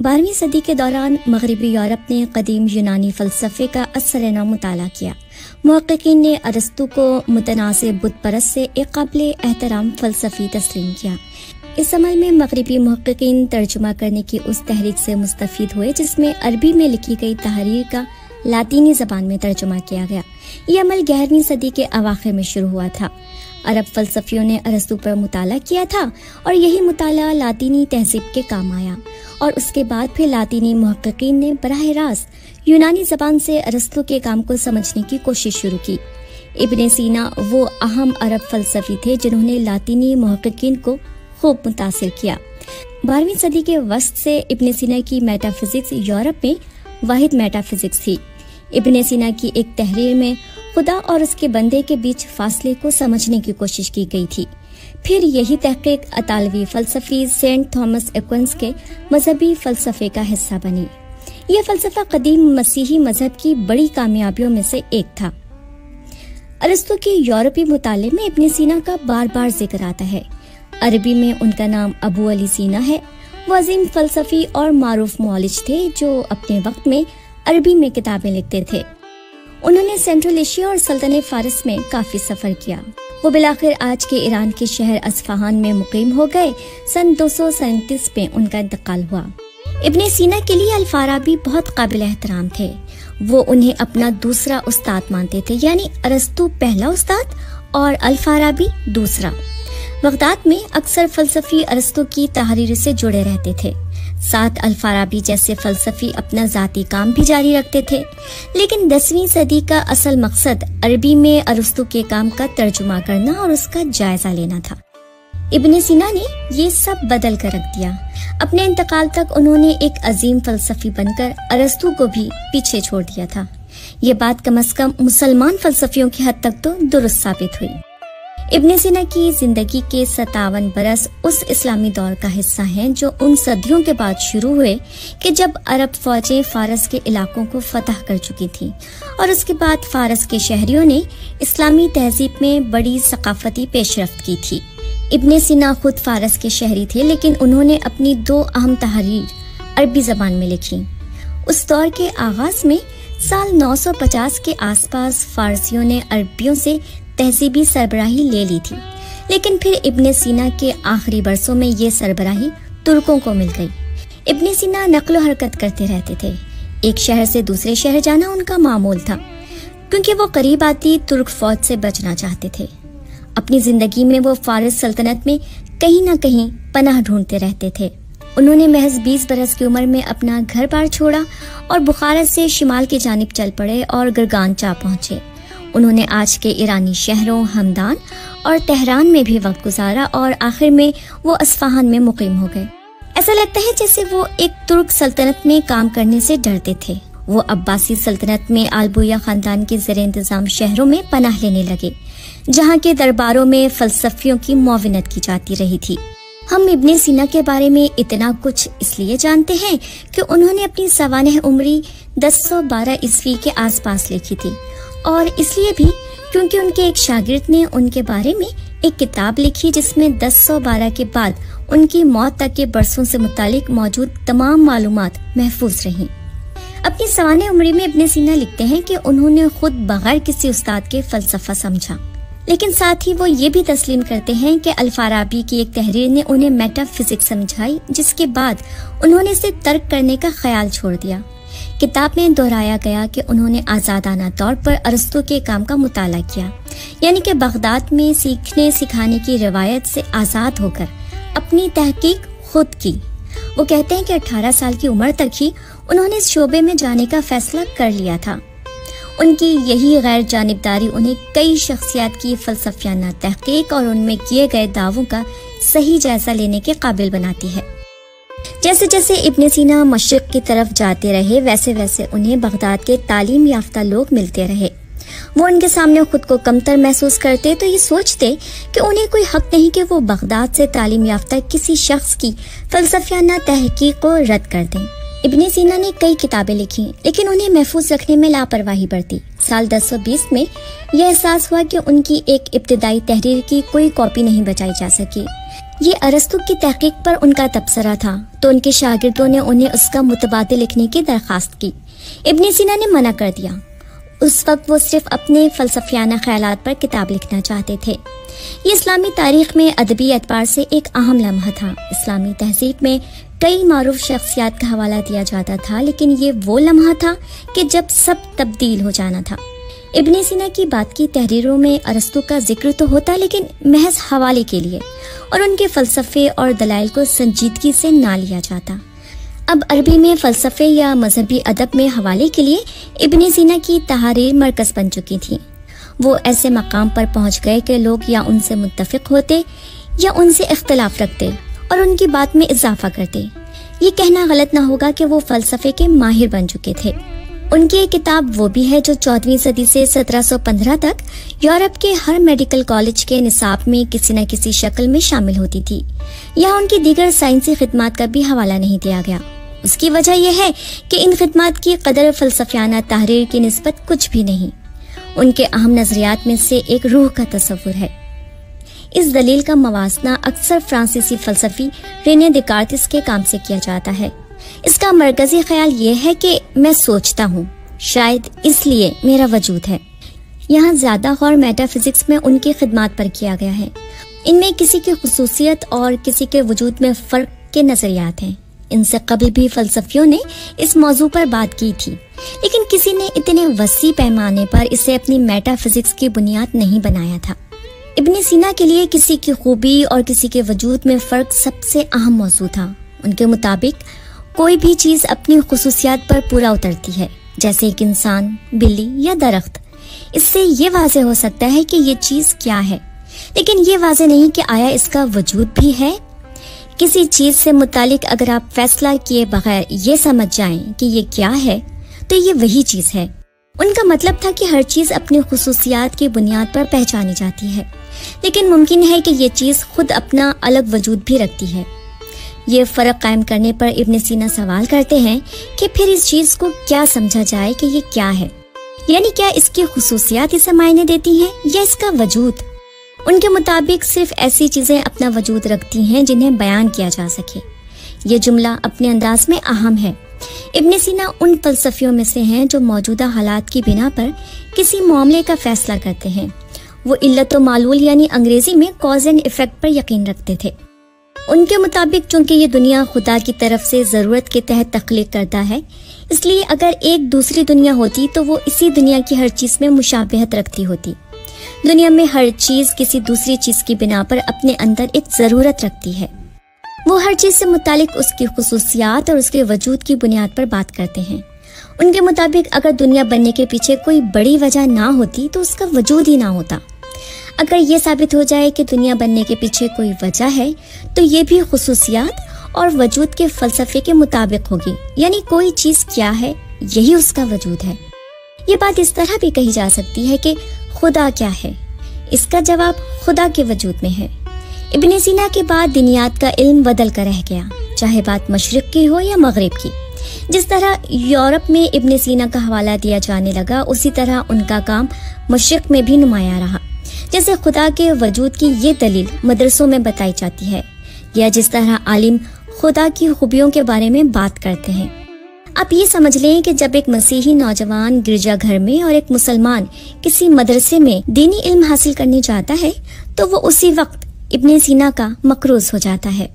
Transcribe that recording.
12ویں صدی کے دوران مغربی یورپ نے قدیم یونانی فلسفے کا اثر نو مطالعہ کیا۔ محققین نے ارسطو کو متنازع بت پرست سے ایک قابل احترام فلسفی تسلیم کیا۔ اس عمل میں مغربی محققین ترجمہ کرنے کی اس تحریک سے مستفید ہوئے جس میں عربی میں لکھی گئی تحریر کا لاطینی زبان میں ترجمہ کیا گیا۔ یہ عمل 11ویں صدی کے اواخر میں شروع ہوا تھا۔ عرب فلسفیوں نے ارسطو پر مطالعہ کیا تھا اور یہی مطالعہ لاطینی تہذیب کے کام آیا، اور اس کے بعد پھر لاطینی محققین نے براہ راست یونانی زبان سے ارسطو کے کام کو سمجھنے کی کوشش شروع کی۔ ابن سینا وہ اہم عرب فلسفی تھے جنہوں نے لاطینی محققین کو خوب متاثر کیا۔ 12ویں صدی کے وسط سے ابن سینا کی میٹا فزکس یورپ میں واحد میٹا فزکس تھی۔ ابن سینا کی ایک تحریر میں خدا اور اس کے بندے کے بیچ فاصلے کو سمجھنے کی کوشش کی گئی تھی۔ پھر یہی تحقیق اطالوی فلسفی سینٹ تھامس ایکوینس کے مذہبی فلسفے کا حصہ بنی۔ یہ فلسفہ قدیم مسیحی مذہب کی بڑی کامیابیوں میں سے ایک تھا۔ ارسطو کی یورپی مطالعے میں ابن سینا کا بار بار ذکر آتا ہے۔ عربی میں ان کا نام ابو علی سینا ہے۔ وہ عظیم فلسفی اور معروف معالج تھے جو اپنے وقت میں عربی میں کتابیں لکھتے تھے۔ انہوں نے سینٹرل ایشیا اور سلطنت فارس میں کافی سفر کیا۔ وہ بالآخر آج کے ایران کے شہر اصفہان میں مقیم ہو گئے۔ سن 237 میں ان کا انتقال ہوا۔ ابن سینا کے لیے الفارابی بہت قابل احترام تھے۔ وہ انہیں اپنا دوسرا استاد مانتے تھے، یعنی ارسطو پہلا استاد اور الفارابی دوسرا۔ بغداد میں اکثر فلسفی ارسطو کی تحریر سے جڑے رہتے تھے۔ ساتھ الفارابی جیسے فلسفی اپنا ذاتی کام بھی جاری رکھتے تھے، لیکن 10ویں صدی کا اصل مقصد عربی میں ارسطو کے کام کا ترجمہ کرنا اور اس کا جائزہ لینا تھا۔ ابن سینا نے یہ سب بدل کر رکھ دیا۔ اپنے انتقال تک انہوں نے ایک عظیم فلسفی بن کر ارسطو کو بھی پیچھے چھوڑ دیا تھا۔ یہ بات کم از کم مسلمان فلسفیوں کی حد تک تو درست ثابت ہوئی۔ ابن سینا کی زندگی کے 57 برس اس اسلامی دور کا حصہ ہیں جو ان صدیوں کے بعد شروع ہوئے کہ جب عرب فوجیں فارس کے علاقوں کو فتح کر چکی تھیں، اور اس کے بعد فارس کے شہریوں نے اسلامی تہذیب میں بڑی ثقافتی پیش رفت کی تھی۔ ابن سینا خود فارس کے شہری تھے، لیکن انہوں نے اپنی 2 اہم تحریر عربی زبان میں لکھی۔ اس دور کے آغاز میں سال 950 کے آس پاس فارسیوں نے عربیوں سے تہذیبی سربراہی لے لی تھی، لیکن پھر ابن سینا کے آخری برسوں میں یہ سربراہی ترکوں کو مل گئی۔ ابن سینا نقل و حرکت کرتے رہتے تھے۔ ایک شہر سے دوسرے شہر جانا ان کا معمول تھا، کیونکہ وہ قریب آتی ترک فوج سے بچنا چاہتے تھے۔ اپنی زندگی میں وہ فارس سلطنت میں کہیں نہ کہیں پناہ ڈھونڈتے رہتے تھے۔ انہوں نے محض 20 برس کی عمر میں اپنا گھر بار چھوڑا اور بخارا سے شمال کی جانب چل پڑے اور گرگانچا پہنچے۔ انہوں نے آج کے ایرانی شہروں ہمدان اور تہران میں بھی وقت گزارا اور آخر میں وہ اصفہان میں مقیم ہو گئے۔ ایسا لگتا ہے جیسے وہ ایک ترک سلطنت میں کام کرنے سے ڈرتے تھے۔ وہ عباسی سلطنت میں آلبویہ خاندان کے زیر انتظام شہروں میں پناہ لینے لگے، جہاں کے درباروں میں فلسفیوں کی معاونت کی جاتی رہی تھی۔ ہم ابن سینا کے بارے میں اتنا کچھ اس لیے جانتے ہیں کہ انہوں نے اپنی سوانح عمری 1012 عیسوی کے آس پاس لکھی تھی، اور اس لیے بھی کیونکہ ان کے ایک شاگرد نے ان کے بارے میں ایک کتاب لکھی جس میں 1012 کے بعد ان کی موت تک کے برسوں سے متعلق موجود تمام معلومات محفوظ رہیں۔ اپنی سوانح عمری میں ابن سینا لکھتے ہیں کہ انہوں نے خود بغیر کسی استاد کے فلسفہ سمجھا، لیکن ساتھ ہی وہ یہ بھی تسلیم کرتے ہیں کہ الفارابی کی ایک تحریر نے انہیں میٹا فزکس سمجھائی، جس کے بعد انہوں نے اسے ترک کرنے کا خیال چھوڑ دیا۔ کتاب میں دہرایا گیا کہ انہوں نے آزادانہ طور پر ارسطو کے کام کا مطالعہ کیا، یعنی کہ بغداد میں سیکھنے سکھانے کی روایت سے آزاد ہو کر اپنی تحقیق خود کی۔ وہ کہتے ہیں کہ 18 سال کی عمر تک ہی انہوں نے اس شعبے میں جانے کا فیصلہ کر لیا تھا۔ ان کی یہی غیر جانبداری انہیں کئی شخصیات کی فلسفیانہ تحقیق اور ان میں کیے گئے دعووں کا صحیح جائزہ لینے کے قابل بناتی ہے۔ جیسے جیسے ابن سینا مشرق کی طرف جاتے رہے، ویسے ویسے انہیں بغداد کے تعلیم یافتہ لوگ ملتے رہے۔ وہ ان کے سامنے خود کو کمتر محسوس کرتے تو یہ سوچتے کہ انہیں کوئی حق نہیں کہ وہ بغداد سے تعلیم یافتہ کسی شخص کی فلسفیانہ تحقیق کو رد کر دیں۔ ابن سینا نے کئی کتابیں لکھی، لیکن انہیں محفوظ رکھنے میں لاپرواہی برتی۔ سال 1020 میں یہ احساس ہوا کہ ان کی ایک ابتدائی تحریر کی کوئی کاپی نہیں بچائی جا سکی۔ یہ ارسطو کی تحقیق پر ان کا تبصرہ تھا تو ان کے شاگردوں نے انہیں اس کا متبادل لکھنے کی درخواست کی۔ ابن سینا نے منع کر دیا۔ اس وقت وہ صرف اپنے فلسفیانہ خیالات پر کتاب لکھنا چاہتے تھے۔ یہ اسلامی تاریخ میں ادبی اعتبار سے ایک اہم لمحہ تھا۔ اسلامی تہذیب میں کئی معروف شخصیات کا حوالہ دیا جاتا تھا، لیکن یہ وہ لمحہ تھا کہ جب سب تبدیل ہو جانا تھا۔ ابن سینا کی بات کی تحریروں میں ارسطو کا ذکر تو ہوتا، لیکن محض حوالے کے لیے، اور ان کے فلسفے اور دلائل کو سنجیدگی سے نہ لیا جاتا۔ اب عربی میں فلسفے یا مذہبی ادب میں حوالے کے لیے ابن سینا کی تحاریر مرکز بن چکی تھیں۔ وہ ایسے مقام پر پہنچ گئے کہ لوگ یا ان سے متفق ہوتے یا ان سے اختلاف رکھتے اور ان کی بات میں اضافہ کرتے۔ یہ کہنا غلط نہ ہوگا کہ وہ فلسفے کے ماہر بن چکے تھے۔ ان کی ایک کتاب وہ بھی ہے جو 14ویں صدی سے 1715 تک یورپ کے ہر میڈیکل کالج کے نصاب میں کسی نہ کسی شکل میں شامل ہوتی تھی۔ یہاں ان کی دیگر سائنسی خدمات کا بھی حوالہ نہیں دیا گیا۔ اس کی وجہ یہ ہے کہ ان خدمات کی قدر فلسفیانہ تحریر کی نسبت کچھ بھی نہیں۔ ان کے اہم نظریات میں سے ایک روح کا تصور ہے۔ اس دلیل کا موازنہ اکثر فرانسیسی فلسفی رینے دیکارتس کے کام سے کیا جاتا ہے۔ اس کا مرکزی خیال یہ ہے کہ میں سوچتا ہوں، شاید اس لیے میرا وجود ہے۔ یہاں زیادہ غور میٹا فزکس میں ان کی خدمات پر کیا گیا ہے۔ ان میں کسی کی خصوصیت اور کسی کے وجود میں فرق کے نظریات ہیں۔ ان سے قبل بھی فلسفیوں نے اس موضوع پر بات کی تھی، لیکن کسی نے اتنے وسیع پیمانے پر اسے اپنی میٹا فزکس کی بنیاد نہیں بنایا تھا۔ ابن سینا کے لیے کسی کی خوبی اور کسی کے وجود میں فرق سب سے اہم موضوع تھا۔ ان کے مطابق کوئی بھی چیز اپنی خصوصیات پر پورا اترتی ہے، جیسے ایک انسان، بلی یا درخت۔ اس سے یہ واضح ہو سکتا ہے کہ یہ چیز کیا ہے، لیکن یہ واضح نہیں کہ آیا اس کا وجود بھی ہے۔ کسی چیز سے متعلق اگر آپ فیصلہ کیے بغیر یہ سمجھ جائیں کہ یہ کیا ہے تو یہ وہی چیز ہے۔ ان کا مطلب تھا کہ ہر چیز اپنی خصوصیات کی بنیاد پر پہچانی جاتی ہے، لیکن ممکن ہے کہ یہ چیز خود اپنا الگ وجود بھی رکھتی ہے۔ یہ فرق قائم کرنے پر ابن سینا سوال کرتے ہیں کہ پھر اس چیز کو کیا سمجھا جائے کہ یہ کیا ہے، یعنی کیا اس کی خصوصیات اسے معنی دیتی ہیں یا اس کا وجود؟ ان کے مطابق صرف ایسی چیزیں اپنا وجود رکھتی ہیں جنہیں بیان کیا جا سکے۔ یہ جملہ اپنے انداز میں اہم ہے۔ ابن سینا ان فلسفیوں میں سے ہیں جو موجودہ حالات کی بنا پر کسی معاملے کا فیصلہ کرتے ہیں۔ وہ علت و معلول یعنی انگریزی میں کاز اینڈ ایفیکٹ پر یقین رکھتے تھے۔ ان کے مطابق چونکہ یہ دنیا خدا کی طرف سے ضرورت کے تحت تخلیق کرتا ہے، اس لیے اگر ایک دوسری دنیا ہوتی تو وہ اسی دنیا کی ہر چیز میں مشابہت رکھتی ہوتی۔ دنیا میں ہر چیز کسی دوسری چیز کی بنا پر اپنے اندر ایک ضرورت رکھتی ہے۔ وہ ہر چیز سے متعلق اس کی خصوصیات اور اس کے وجود کی بنیاد پر بات کرتے ہیں۔ ان کے مطابق اگر دنیا بننے کے پیچھے کوئی بڑی وجہ نہ ہوتی تو اس کا وجود ہی نہ ہوتا۔ اگر یہ ثابت ہو جائے کہ دنیا بننے کے پیچھے کوئی وجہ ہے تو یہ بھی خصوصیات اور وجود کے فلسفے کے مطابق ہوگی، یعنی کوئی چیز کیا ہے یہی اس کا وجود ہے۔ یہ بات اس طرح بھی کہی جا سکتی ہے کہ خدا کیا ہے؟ اس کا جواب خدا کے وجود میں ہے۔ ابن سینا کے بعد دنیات کا علم بدل کر رہ گیا، چاہے بات مشرق کی ہو یا مغرب کی۔ جس طرح یورپ میں ابن سینا کا حوالہ دیا جانے لگا، اسی طرح ان کا کام مشرق میں بھی نمایاں رہا۔ جیسے خدا کے وجود کی یہ دلیل مدرسوں میں بتائی جاتی ہے، یا جس طرح عالم خدا کی خوبیوں کے بارے میں بات کرتے ہیں۔ آپ یہ سمجھ لیں کہ جب ایک مسیحی نوجوان گرجا گھر میں اور ایک مسلمان کسی مدرسے میں دینی علم حاصل کرنے جاتا ہے تو وہ اسی وقت ابن سینا کا مقروض ہو جاتا ہے۔